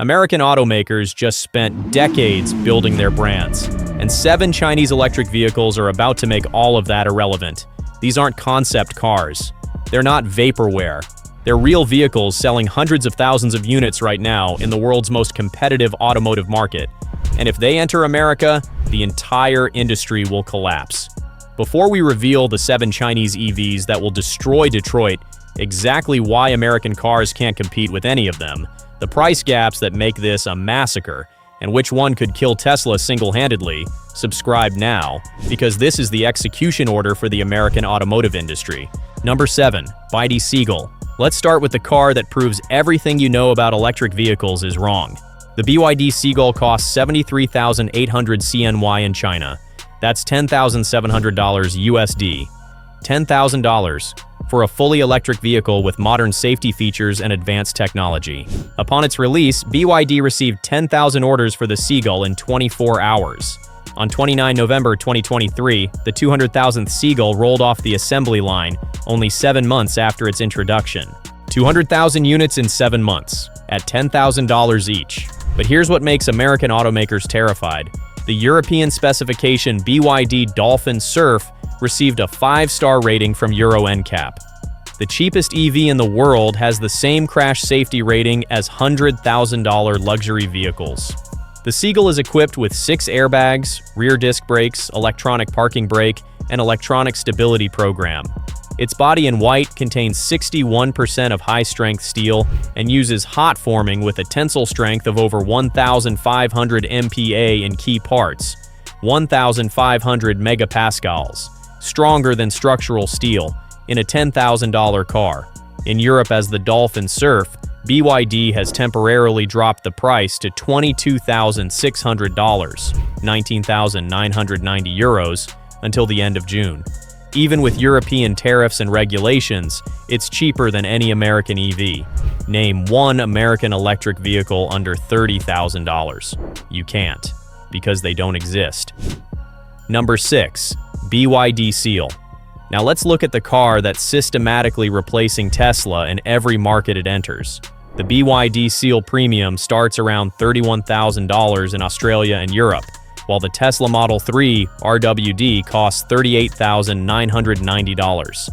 American automakers just spent decades building their brands, and 7 Chinese electric vehicles are about to make all of that irrelevant. These aren't concept cars. They're not vaporware. They're real vehicles selling hundreds of thousands of units right now in the world's most competitive automotive market. And if they enter America, the entire industry will collapse. Before we reveal the 7 Chinese EVs that will destroy Detroit, exactly why American cars can't compete with any of them, the price gaps that make this a massacre, and which one could kill Tesla single-handedly, subscribe now, because this is the execution order for the American automotive industry. Number 7. BYD Seagull. Let's start with the car that proves everything you know about electric vehicles is wrong. The BYD Seagull costs $73,800 CNY in China. That's $10,700 USD. $10,000 for a fully electric vehicle with modern safety features and advanced technology. Upon its release, BYD received 10,000 orders for the Seagull in 24 hours. On 29 November 2023, the 200,000th Seagull rolled off the assembly line only 7 months after its introduction. 200,000 units in 7 months, at $10,000 each. But here's what makes American automakers terrified. The European specification BYD Dolphin Surf received a 5-star rating from Euro NCAP. The cheapest EV in the world has the same crash safety rating as $100,000 luxury vehicles. The Seagull is equipped with 6 airbags, rear disc brakes, electronic parking brake, and electronic stability program. Its body in white contains 61% of high-strength steel and uses hot forming with a tensile strength of over 1,500 MPa in key parts, 1,500 megapascals, stronger than structural steel, in a $10,000 car. In Europe as the Dolphin Surf, BYD has temporarily dropped the price to $22,600, 19,990 euros, until the end of June. Even with European tariffs and regulations, it's cheaper than any American EV. Name one American electric vehicle under $30,000. You can't, because they don't exist. Number 6. BYD Seal. Now let's look at the car that's systematically replacing Tesla in every market it enters. The BYD Seal Premium starts around $31,000 in Australia and Europe, while the Tesla Model 3 RWD costs $38,990,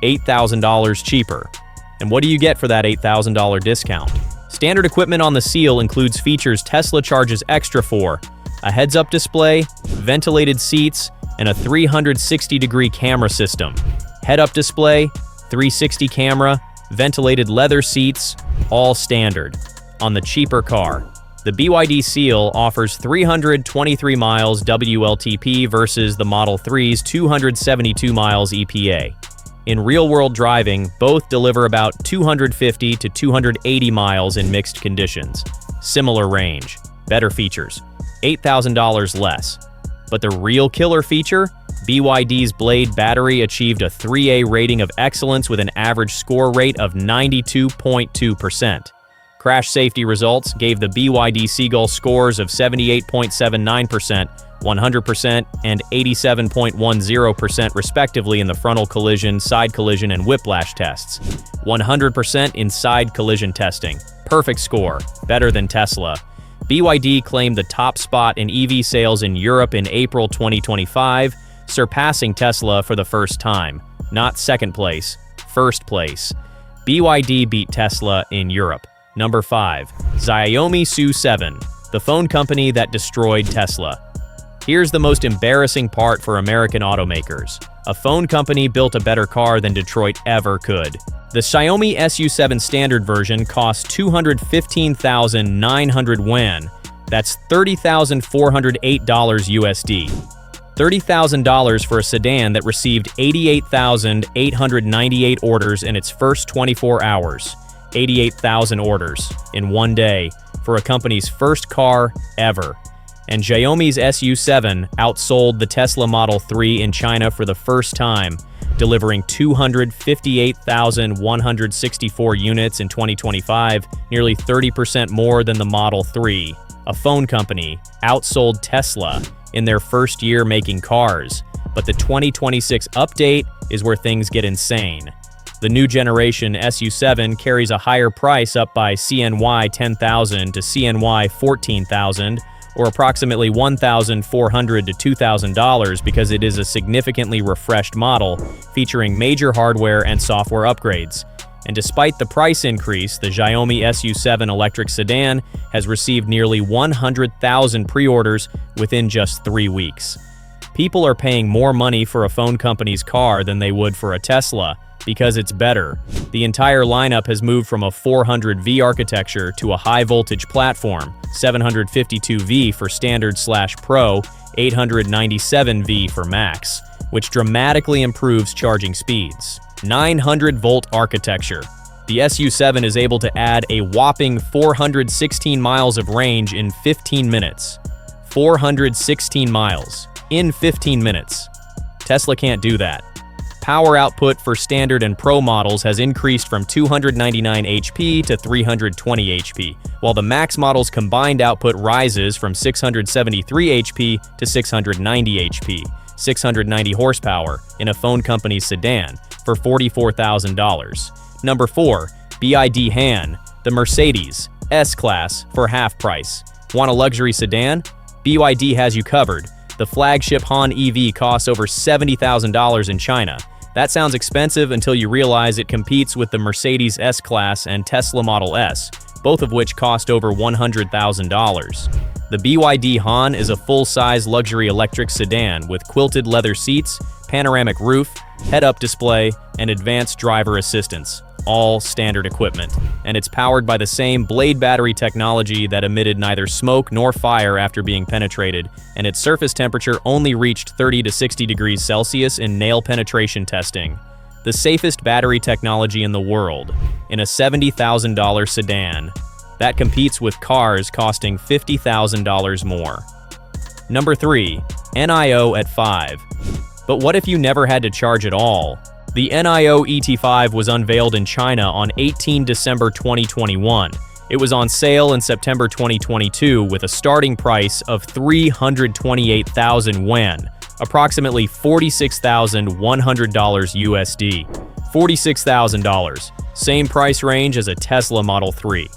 $8,000 cheaper. And what do you get for that $8,000 discount? Standard equipment on the Seal includes features Tesla charges extra for: a heads-up display, ventilated seats, and a 360-degree camera system. Head-up display, 360 camera, ventilated leather seats, all standard. On the cheaper car, the BYD Seal offers 323 miles WLTP versus the Model 3's 272 miles EPA. In real-world driving, both deliver about 250 to 280 miles in mixed conditions. Similar range, better features, $8,000 less. But the real killer feature? BYD's Blade battery achieved a 3A rating of excellence with an average score rate of 92.2%. Crash safety results gave the BYD Seagull scores of 78.79%, 100%, and 87.10% respectively in the frontal collision, side collision, and whiplash tests. 100% in side collision testing. Perfect score, better than Tesla. BYD claimed the top spot in EV sales in Europe in April 2025, surpassing Tesla for the first time. Not second place, first place. BYD beat Tesla in Europe. Number 5. Xiaomi SU7, the phone company that destroyed Tesla. Here's the most embarrassing part for American automakers. A phone company built a better car than Detroit ever could. The Xiaomi SU7 standard version costs 215,900 yuan. That's $30,408 USD. $30,000 for a sedan that received 88,898 orders in its first 24 hours. 88,000 orders in one day for a company's first car ever. And Xiaomi's SU7 outsold the Tesla Model 3 in China for the first time, delivering 258,164 units in 2025, nearly 30% more than the Model 3. A phone company outsold Tesla in their first year making cars, but the 2026 update is where things get insane. The new generation SU7 carries a higher price, up by CNY 10,000 to CNY 14,000, or approximately $1,400 to $2,000, because it is a significantly refreshed model featuring major hardware and software upgrades. And despite the price increase, the Xiaomi SU7 electric sedan has received nearly 100,000 pre-orders within just 3 weeks. People are paying more money for a phone company's car than they would for a Tesla, because it's better. The entire lineup has moved from a 400V architecture to a high-voltage platform, 752V for Standard/Pro, 897V for Max, which dramatically improves charging speeds. 900-volt architecture. The SU7 is able to add a whopping 416 miles of range in 15 minutes. 416 miles in 15 minutes. Tesla can't do that. Power output for Standard and Pro models has increased from 299 HP to 320 HP, while the Max model's combined output rises from 673 HP to 690 HP, 690 horsepower in a phone company's sedan for $44,000. Number 4, BYD Han, the Mercedes S-Class for half price. Want a luxury sedan? BYD has you covered. The flagship Han EV costs over $70,000 in China. That sounds expensive until you realize it competes with the Mercedes S-Class and Tesla Model S, both of which cost over $100,000. The BYD Han is a full-size luxury electric sedan with quilted leather seats, panoramic roof, head-up display, and advanced driver assistance, all standard equipment. And it's powered by the same blade battery technology that emitted neither smoke nor fire after being penetrated, and its surface temperature only reached 30 to 60 degrees Celsius in nail penetration testing. The safest battery technology in the world, in a $70,000 sedan that competes with cars costing $50,000 more. Number 3, NIO at 5. But what if you never had to charge at all? The NIO ET5 was unveiled in China on 18 December 2021. It was on sale in September 2022 with a starting price of 328,000 yuan, approximately $46,100 USD. $46,000, same price range as a Tesla Model 3.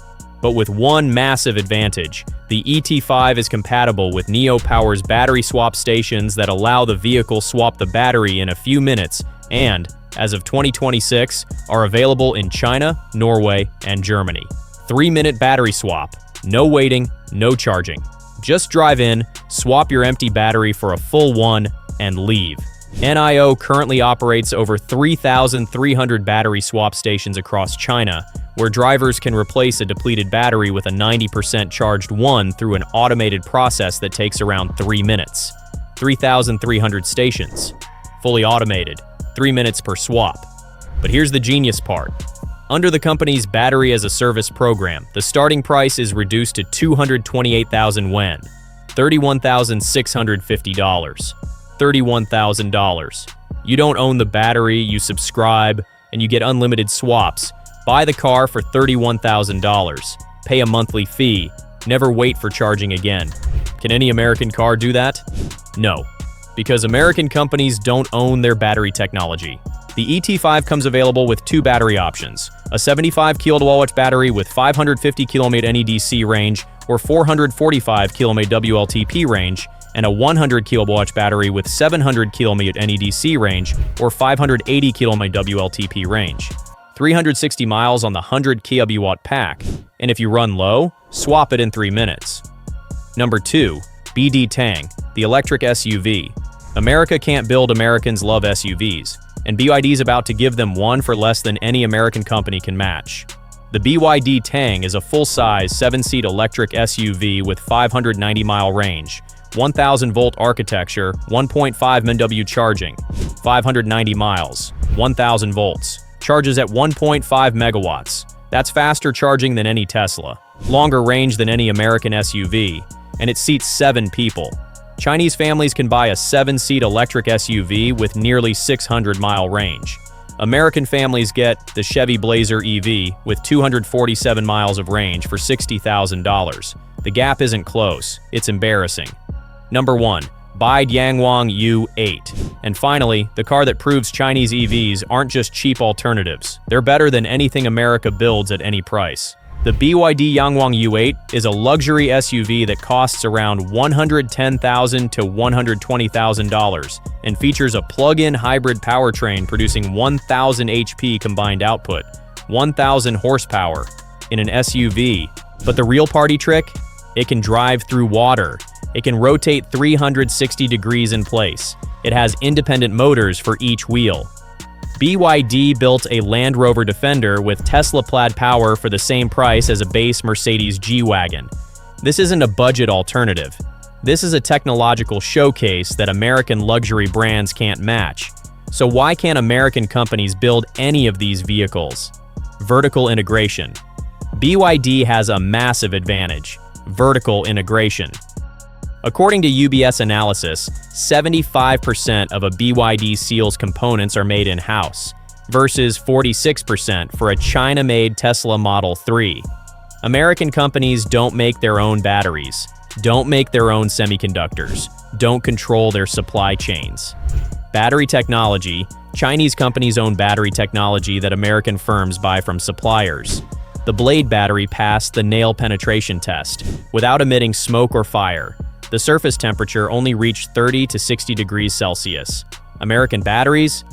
But with one massive advantage, the ET5 is compatible with NIO Power's battery swap stations that allow the vehicle swap the battery in a few minutes and, as of 2026, are available in China, Norway, and Germany. 3-minute battery swap. No waiting, no charging. Just drive in, swap your empty battery for a full one, and leave. NIO currently operates over 3,300 battery swap stations across China, where drivers can replace a depleted battery with a 90% charged one through an automated process that takes around 3 minutes. 3,300 stations. Fully automated. 3 minutes per swap. But here's the genius part. Under the company's Battery as a Service program, the starting price is reduced to 228,000 yuan, $31,650. $31,000. You don't own the battery, you subscribe, and you get unlimited swaps. Buy the car for $31,000. Pay a monthly fee. Never wait for charging again. Can any American car do that? No, because American companies don't own their battery technology. The ET5 comes available with 2 battery options: a 75 kWh battery with 550 km NEDC range or 445 km WLTP range, and a 100 kWh battery with 700 km NEDC range or 580 km WLTP range. 360 miles on the 100 kW pack, and if you run low, swap it in 3 minutes. Number 2, BYD Tang, the electric SUV. America can't build, Americans love SUVs, and BYD's about to give them one for less than any American company can match. The BYD Tang is a full-size 7-seat electric SUV with 590-mile range, 1,000-volt architecture, 1.5 MW charging, 590 miles, 1,000 volts, charges at 1.5 megawatts. That's faster charging than any Tesla, longer range than any American SUV, and it seats 7 people. Chinese families can buy a 7-seat electric SUV with nearly 600-mile range. American families get the Chevy Blazer EV with 247 miles of range for $60,000. The gap isn't close, it's embarrassing. Number 1, BYD Yangwang U8. And finally, the car that proves Chinese EVs aren't just cheap alternatives. They're better than anything America builds at any price. The BYD Yangwang U8 is a luxury SUV that costs around $110,000 to $120,000 and features a plug-in hybrid powertrain producing 1,000 HP combined output, 1,000 horsepower in an SUV. But the real party trick? It can drive through water. It can rotate 360 degrees in place. It has independent motors for each wheel. BYD built a Land Rover Defender with Tesla-plaid power for the same price as a base Mercedes G-Wagon. This isn't a budget alternative. This is a technological showcase that American luxury brands can't match. So why can't American companies build any of these vehicles? Vertical integration. BYD has a massive advantage: vertical integration. According to UBS analysis, 75% of a BYD Seal's components are made in-house, versus 46% for a China-made Tesla Model 3. American companies don't make their own batteries, don't make their own semiconductors, don't control their supply chains. Battery technology. Chinese companies own battery technology that American firms buy from suppliers. The Blade battery passed the nail penetration test without emitting smoke or fire. The surface temperature only reached 30 to 60 degrees Celsius. American batteries?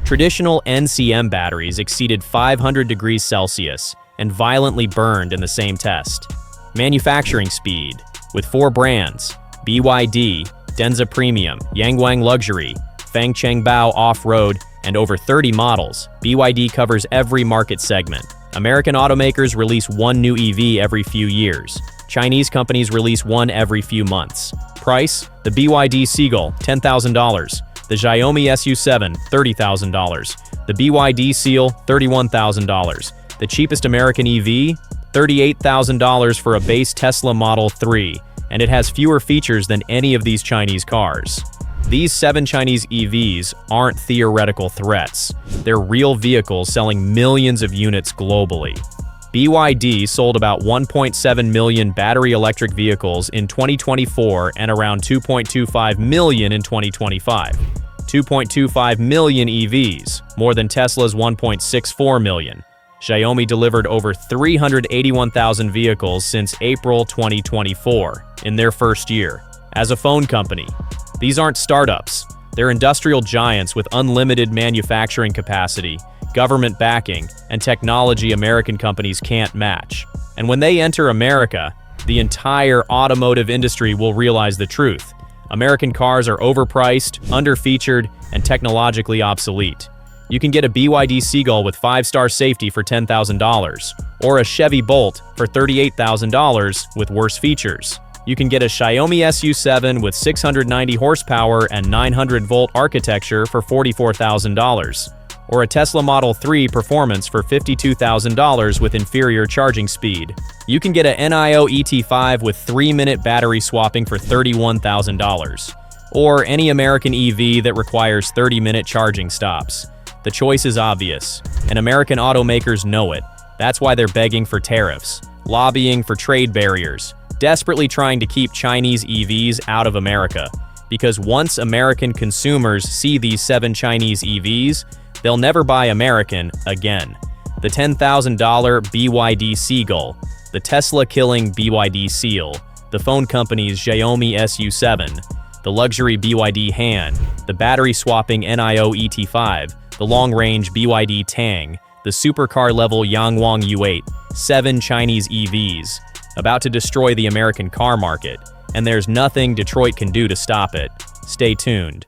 Traditional NCM batteries exceeded 500 degrees Celsius and violently burned in the same test. Manufacturing speed. With 4 brands: BYD, Denza Premium, Yangwang Luxury, Fangcheng Bao Off-Road, and over 30 models, BYD covers every market segment. American automakers release one new EV every few years. Chinese companies release one every few months. Price: the BYD Seagull, $10,000. The Xiaomi SU7, $30,000. The BYD Seal, $31,000. The cheapest American EV, $38,000 for a base Tesla Model 3, and it has fewer features than any of these Chinese cars. These 7 Chinese EVs aren't theoretical threats. They're real vehicles selling millions of units globally. BYD sold about 1.7 million battery electric vehicles in 2024 and around 2.25 million in 2025. 2.25 million EVs, more than Tesla's 1.64 million. Xiaomi delivered over 381,000 vehicles since April 2024 in their first year. As a phone company, these aren't startups. They're industrial giants with unlimited manufacturing capacity, government backing, and technology American companies can't match. And when they enter America, the entire automotive industry will realize the truth. American cars are overpriced, underfeatured, and technologically obsolete. You can get a BYD Seagull with 5-star safety for $10,000, or a Chevy Bolt for $38,000 with worse features. You can get a Xiaomi SU7 with 690 horsepower and 900-volt architecture for $44,000, or a Tesla Model 3 Performance for $52,000 with inferior charging speed. You can get a NIO ET5 with 3-minute battery swapping for $31,000, or any American EV that requires 30-minute charging stops. The choice is obvious, and American automakers know it. That's why they're begging for tariffs, lobbying for trade barriers, desperately trying to keep Chinese EVs out of America. Because once American consumers see these 7 Chinese EVs, they'll never buy American again. The $10,000 BYD Seagull, the Tesla-killing BYD Seal, the phone company's Xiaomi SU7, the luxury BYD Han, the battery-swapping NIO ET5, the long-range BYD Tang, the supercar-level Yangwang U8, 7 Chinese EVs, about to destroy the American car market, and there's nothing Detroit can do to stop it. Stay tuned.